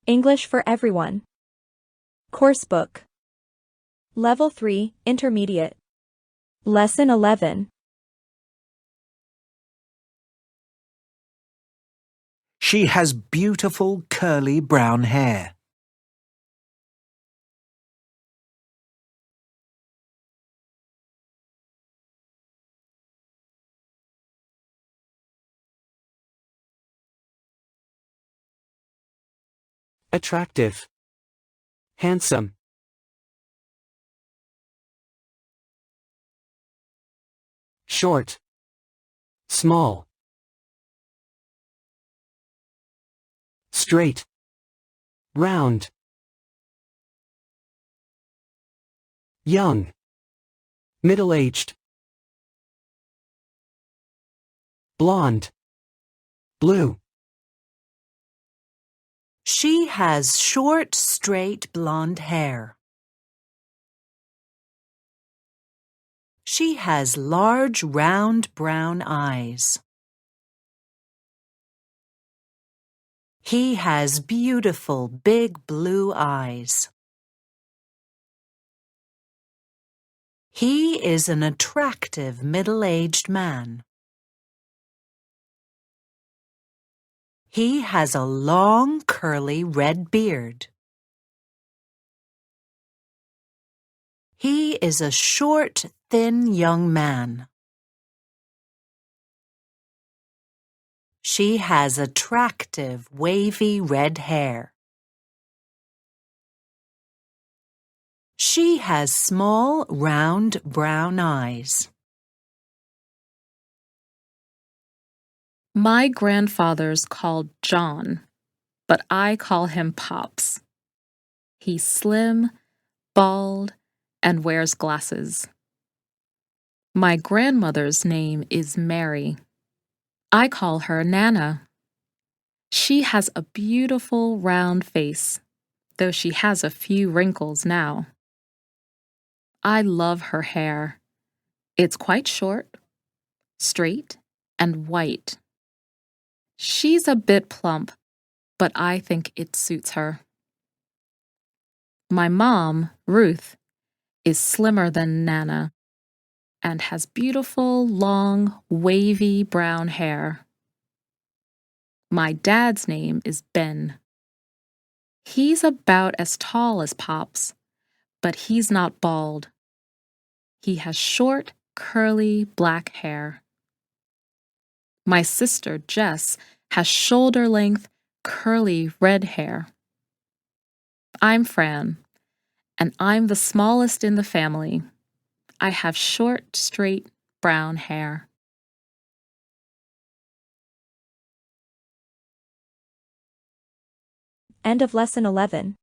English for Everyone. Coursebook. Level 3, Intermediate. Lesson 11. She has beautiful curly brown hair. Attractive. Handsome. Short. Small. Straight. Round. Young. Middle-aged. Blonde. Blue. She has short, straight blonde hair. She has large, round brown eyes. He has beautiful, big blue eyes. He is an attractive, middle-aged man. He has a long, curly red beard. He is a short, thin young man. She has attractive, wavy red hair. She has small, round brown eyes. My grandfather's called John, but I call him Pops. He's slim, bald, and wears glasses. My grandmother's name is Mary. I call her Nana. She has a beautiful round face, though she has a few wrinkles now. I love her hair. It's quite short, straight, and white. She's a bit plump, but I think it suits her. My mom, Ruth, is slimmer than Nana and has beautiful, long, wavy brown hair. My dad's name is Ben. He's about as tall as Pops, but he's not bald. He has short, curly black hair. My sister, Jess, has shoulder-length, curly red hair. I'm Fran, and I'm the smallest in the family. I have short, straight, brown hair. End of Lesson 11.